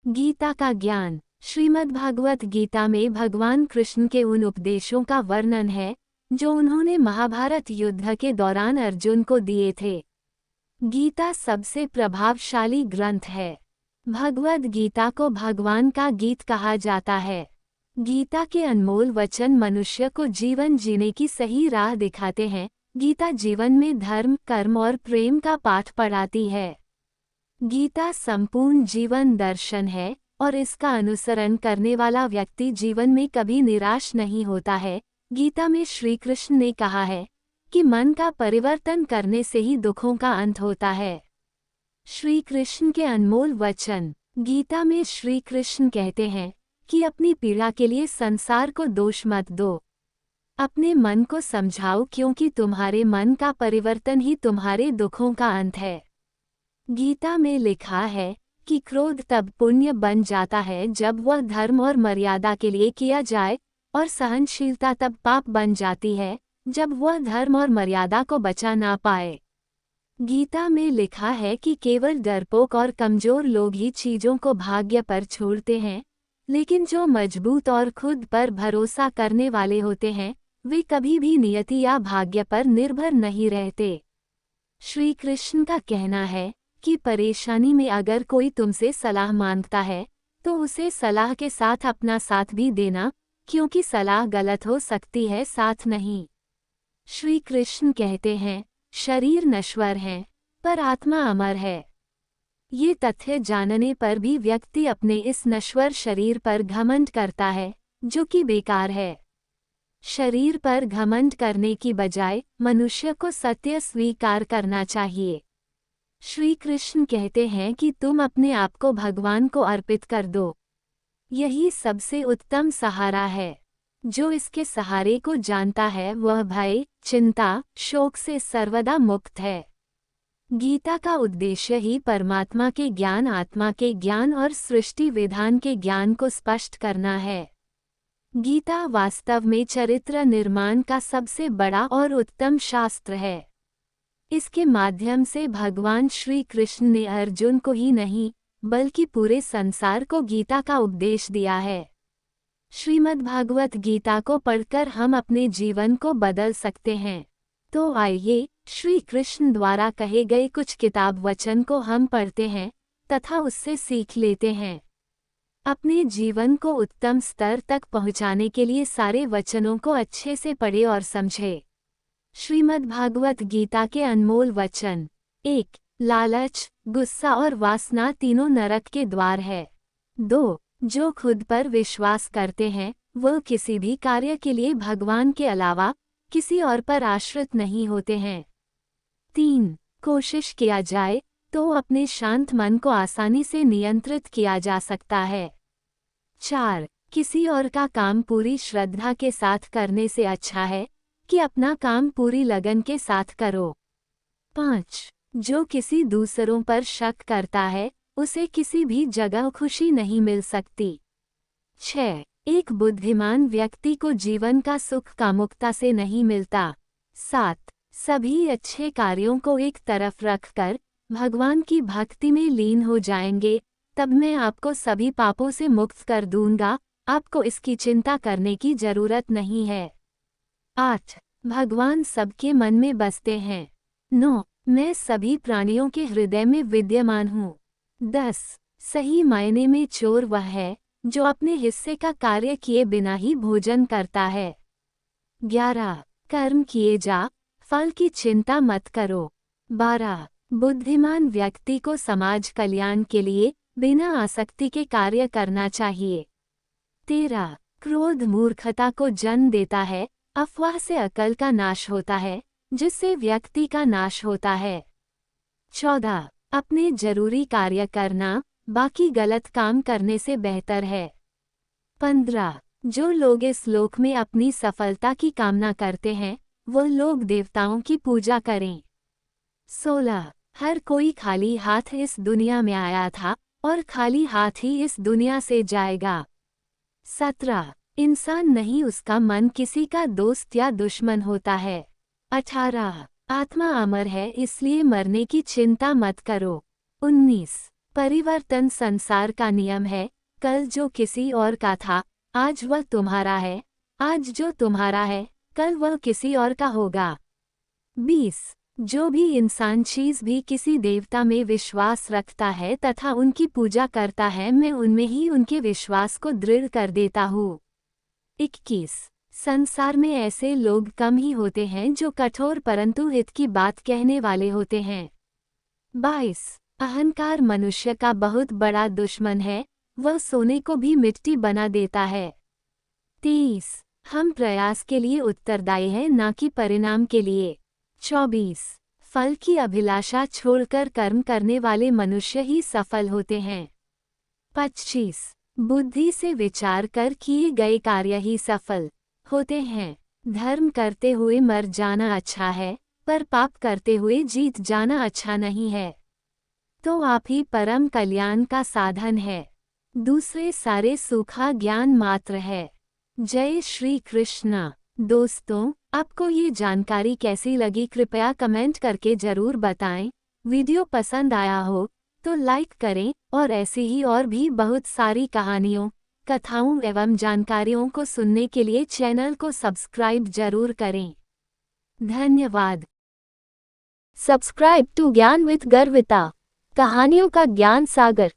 गीता का ज्ञान। श्रीमद्भागवत गीता में भगवान कृष्ण के उन उपदेशों का वर्णन है जो उन्होंने महाभारत युद्ध के दौरान अर्जुन को दिए थे। गीता सबसे प्रभावशाली ग्रंथ है। भगवद गीता को भगवान का गीत कहा जाता है। गीता के अनमोल वचन मनुष्य को जीवन जीने की सही राह दिखाते हैं। गीता जीवन में धर्म, कर्म और प्रेम का पाठ पढ़ाती है। गीता संपूर्ण जीवन दर्शन है और इसका अनुसरण करने वाला व्यक्ति जीवन में कभी निराश नहीं होता है। गीता में श्री कृष्ण ने कहा है कि मन का परिवर्तन करने से ही दुखों का अंत होता है। श्री कृष्ण के अनमोल वचन। गीता में श्री कृष्ण कहते हैं कि अपनी पीड़ा के लिए संसार को दोष मत दो। अपने मन को समझाओ, क्योंकि तुम्हारे मन का परिवर्तन ही तुम्हारे दुखों का अंत है। गीता में लिखा है कि क्रोध तब पुण्य बन जाता है जब वह धर्म और मर्यादा के लिए किया जाए, और सहनशीलता तब पाप बन जाती है जब वह धर्म और मर्यादा को बचा ना पाए। गीता में लिखा है कि केवल डरपोक और कमजोर लोग ही चीजों को भाग्य पर छोड़ते हैं, लेकिन जो मजबूत और खुद पर भरोसा करने वाले होते हैं वे कभी भी नियति या भाग्य पर निर्भर नहीं रहते। श्री कृष्ण का कहना है कि परेशानी में अगर कोई तुमसे सलाह मांगता है तो उसे सलाह के साथ अपना साथ भी देना, क्योंकि सलाह गलत हो सकती है, साथ नहीं। श्री कृष्ण कहते हैं शरीर नश्वर है पर आत्मा अमर है। ये तथ्य जानने पर भी व्यक्ति अपने इस नश्वर शरीर पर घमंड करता है, जो कि बेकार है। शरीर पर घमंड करने की बजाय मनुष्य को सत्य स्वीकार करना चाहिए। श्री कृष्ण कहते हैं कि तुम अपने आप को भगवान को अर्पित कर दो। यही सबसे उत्तम सहारा है। जो इसके सहारे को जानता है वह भय, चिंता, शोक से सर्वदा मुक्त है। गीता का उद्देश्य ही परमात्मा के ज्ञान, आत्मा के ज्ञान और सृष्टि विधान के ज्ञान को स्पष्ट करना है। गीता वास्तव में चरित्र निर्माण का सबसे बड़ा और उत्तम शास्त्र है। इसके माध्यम से भगवान श्री कृष्ण ने अर्जुन को ही नहीं बल्कि पूरे संसार को गीता का उपदेश दिया है। श्रीमद्भागवत गीता को पढ़कर हम अपने जीवन को बदल सकते हैं। तो आइए श्री कृष्ण द्वारा कहे गए कुछ किताब वचन को हम पढ़ते हैं तथा उससे सीख लेते हैं। अपने जीवन को उत्तम स्तर तक पहुंचाने के लिए सारे वचनों को अच्छे से पढ़े और समझे। श्रीमद्भागवत गीता के अनमोल वचन। 1. लालच, गुस्सा और वासना तीनों नरक के द्वार है। 2. जो खुद पर विश्वास करते हैं वह किसी भी कार्य के लिए भगवान के अलावा किसी और पर आश्रित नहीं होते हैं। 3. कोशिश किया जाए तो अपने शांत मन को आसानी से नियंत्रित किया जा सकता है। 4. किसी और का काम पूरी श्रद्धा के साथ करने से अच्छा है कि अपना काम पूरी लगन के साथ करो। 5. जो किसी दूसरों पर शक करता है उसे किसी भी जगह खुशी नहीं मिल सकती। 6. एक बुद्धिमान व्यक्ति को जीवन का सुख कामुकता से नहीं मिलता। 7. सभी अच्छे कार्यों को एक तरफ रखकर भगवान की भक्ति में लीन हो जाएंगे, तब मैं आपको सभी पापों से मुक्त कर दूंगा, आपको इसकी चिंता करने की जरूरत नहीं है। 8. भगवान सबके मन में बसते हैं। 9. मैं सभी प्राणियों के हृदय में विद्यमान हूँ। 10. सही मायने में चोर वह है जो अपने हिस्से का कार्य किए बिना ही भोजन करता है। 11. कर्म किए जा, फल की चिंता मत करो। 12. बुद्धिमान व्यक्ति को समाज कल्याण के लिए बिना आसक्ति के कार्य करना चाहिए। 13. क्रोध मूर्खता को जन्म देता है, अफवाह से अकल का नाश होता है, जिससे व्यक्ति का नाश होता है। 14. अपने जरूरी कार्य करना बाकी गलत काम करने से बेहतर है। 15. जो लोग इस लोक में अपनी सफलता की कामना करते हैं वो लोग देवताओं की पूजा करें। 16. हर कोई खाली हाथ इस दुनिया में आया था और खाली हाथ ही इस दुनिया से जाएगा। 17. इंसान नहीं उसका मन किसी का दोस्त या दुश्मन होता है। 18. आत्मा अमर है इसलिए मरने की चिंता मत करो। 19. परिवर्तन संसार का नियम है। कल जो किसी और का था, आज वह तुम्हारा है। आज जो तुम्हारा है, कल वह किसी और का होगा। 20 जो भी इंसान चीज भी किसी देवता में विश्वास रखता है तथा उनकी पूजा करता है, मैं उनमें ही उनके विश्वास को दृढ़ कर देता हूँ। 21 संसार में ऐसे लोग कम ही होते हैं जो कठोर परंतु हित की बात कहने वाले होते हैं। 22 अहंकार मनुष्य का बहुत बड़ा दुश्मन है, वह सोने को भी मिट्टी बना देता है। 23 हम प्रयास के लिए उत्तरदायी हैं, ना कि परिणाम के लिए। 24 फल की अभिलाषा छोड़कर कर्म करने वाले मनुष्य ही सफल होते हैं। 25 बुद्धि से विचार कर किए गए कार्य ही सफल होते हैं। धर्म करते हुए मर जाना अच्छा है, पर पाप करते हुए जीत जाना अच्छा नहीं है। तो आप ही परम कल्याण का साधन है, दूसरे सारे सूखा ज्ञान मात्र है। जय श्री कृष्ण। दोस्तों, आपको ये जानकारी कैसी लगी कृपया कमेंट करके जरूर बताएं। वीडियो पसंद आया हो तो लाइक करें और ऐसी ही और भी बहुत सारी कहानियों, कथाओं एवं जानकारियों को सुनने के लिए चैनल को सब्सक्राइब जरूर करें। धन्यवाद। सब्सक्राइब टू ज्ञान विद गर्विता, कहानियों का ज्ञान सागर।